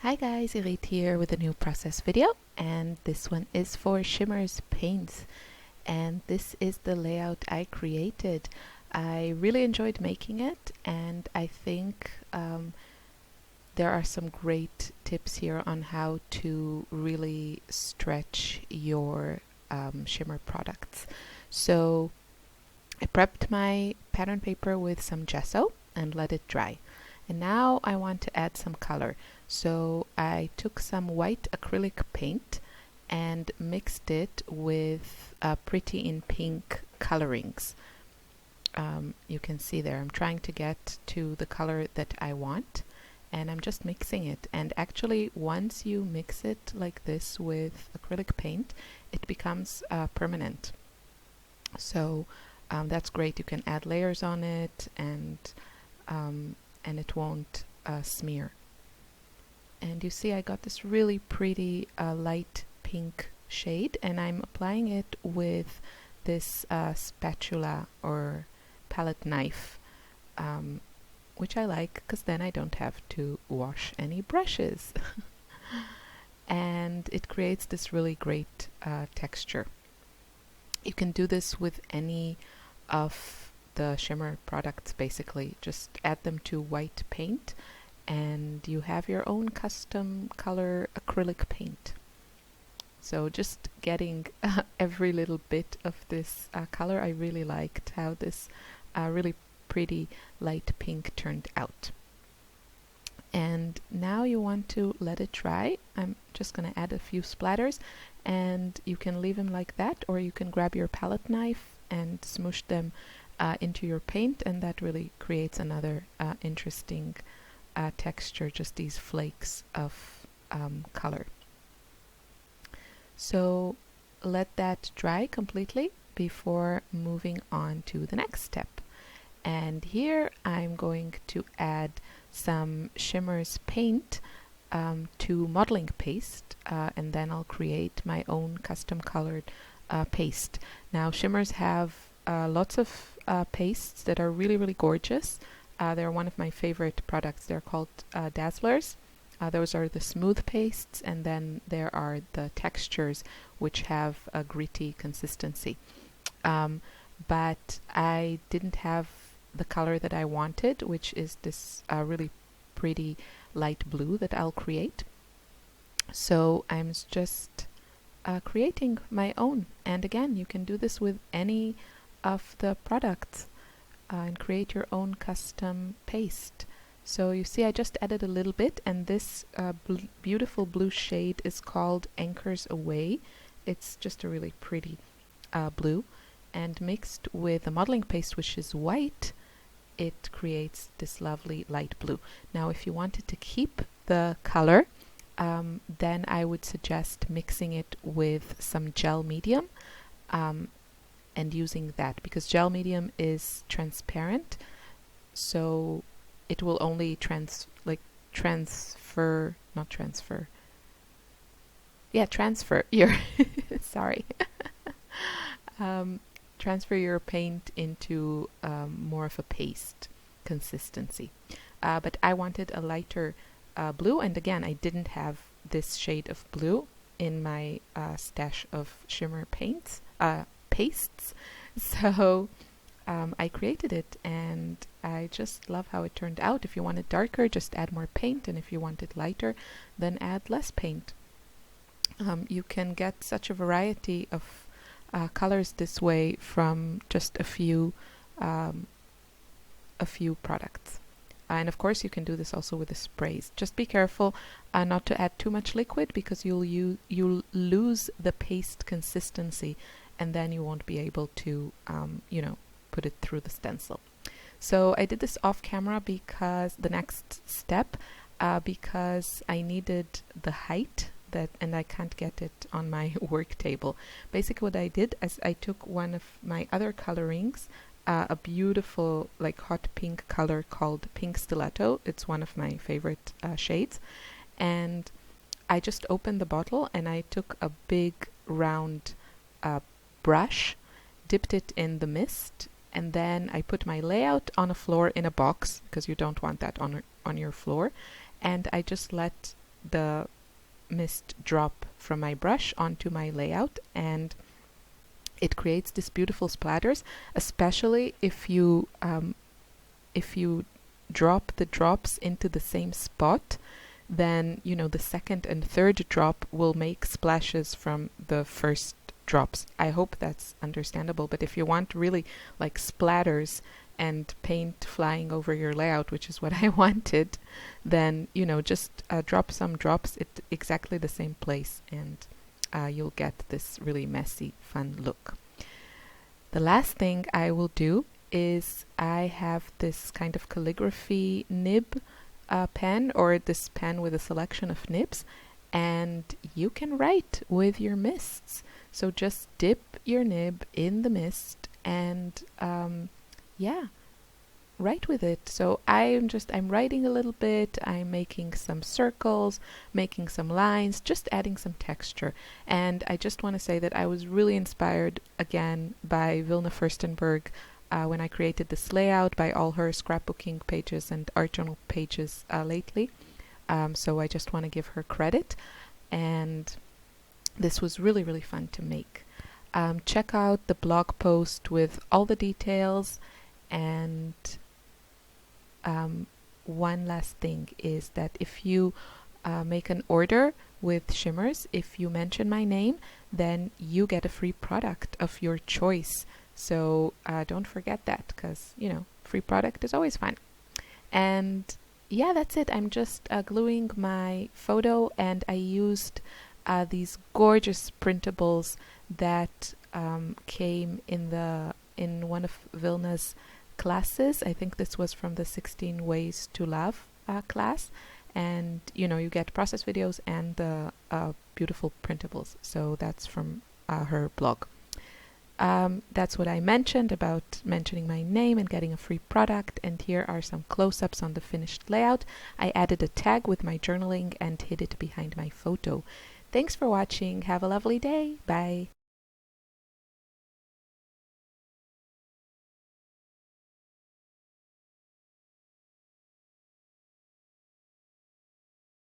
Hi guys, Irit here with a new process video, and this one is for Shimmerz paints, and this is the layout I created. I really enjoyed making it, and I think there are some great tips here on how to really stretch your shimmer products. So I prepped my pattern paper with some gesso and let it dry. And now I want to add some color. So I took some white acrylic paint and mixed it with Pretty in Pink colorings. You can see there I'm trying to get to the color that I want, and I'm just mixing it. And actually, once you mix it like this with acrylic paint, it becomes permanent. So that's great. You can add layers on it, and it won't smear. And you see I got this really pretty light pink shade, and I'm applying it with this spatula or palette knife, which I like because then I don't have to wash any brushes. And it creates this really great texture. You can do this with any of the shimmer products. Basically just add them to white paint and you have your own custom color acrylic paint. So just getting every little bit of this color. I really liked how this really pretty light pink turned out. And now you want to let it dry. I'm just going to add a few splatters, and you can leave them like that, or you can grab your palette knife and smoosh them into your paint, and that really creates another interesting texture, just these flakes of color. So let that dry completely before moving on to the next step. And here I'm going to add some Shimmerz paint to modeling paste, and then I'll create my own custom colored paste. Now Shimmerz have lots of pastes that are really gorgeous. They're one of my favorite products. They're called Dazzlers. Those are the smooth pastes, and then there are the textures which have a gritty consistency. But I didn't have the color that I wanted, which is this really pretty light blue that I'll create. So I'm just creating my own. And again, you can do this with any of the products and create your own custom paste. So you see I just added a little bit, and this beautiful blue shade is called Anchors Away. It's just a really pretty blue, and mixed with the modeling paste, which is white, it creates this lovely light blue. Now if you wanted to keep the color, then I would suggest mixing it with some gel medium and using that, because gel medium is transparent, so it will only transfer your sorry transfer your paint into more of a paste consistency. But I wanted a lighter blue, and again I didn't have this shade of blue in my stash of shimmer pastes, so I created it, and I just love how it turned out. If you want it darker, just add more paint, and if you want it lighter, then add less paint. You can get such a variety of colors this way from just a few products. And of course you can do this also with the sprays. Just be careful not to add too much liquid, because you'll lose the paste consistency, and then you won't be able to put it through the stencil. So I did this off camera because the next step, because I needed the height and I can't get it on my work table. Basically what I did is I took one of my other colorings, a beautiful like hot pink color called Pink Stiletto. It's one of my favorite shades, and I just opened the bottle and I took a big round brush, dipped it in the mist, and then I put my layout on a floor in a box, because you don't want that on your floor, and I just let the mist drop from my brush onto my layout, and it creates this beautiful splatters, especially if you drop the drops into the same spot. Then the second and third drop will make splashes from the first drops. I hope that's understandable, but if you want really like splatters and paint flying over your layout, which is what I wanted, then just drop some drops at exactly the same place, and you'll get this really messy, fun look. The last thing I will do is I have this kind of calligraphy nib pen, or this pen with a selection of nibs, and you can write with your mists. So just dip your nib in the mist and write with it. So I'm writing a little bit, I'm making some circles, making some lines, just adding some texture. And I just want to say that I was really inspired again by Wilna Furstenberg when I created this layout, by all her scrapbooking pages and art journal pages lately. So I just want to give her credit, and this was really, really fun to make. Check out the blog post with all the details. And one last thing is that if you make an order with Shimmerz, if you mention my name, then you get a free product of your choice. So don't forget that, because free product is always fun. And yeah, that's it. I'm just gluing my photo, and I used these gorgeous printables that came in one of Wilna's classes. I think this was from the 16 Ways to Love class, and you get process videos and the beautiful printables. So that's from her blog. That's what I mentioned about mentioning my name and getting a free product, and here are some close-ups on the finished layout. I added a tag with my journaling and hid it behind my photo. Thanks for watching. Have a lovely day. Bye.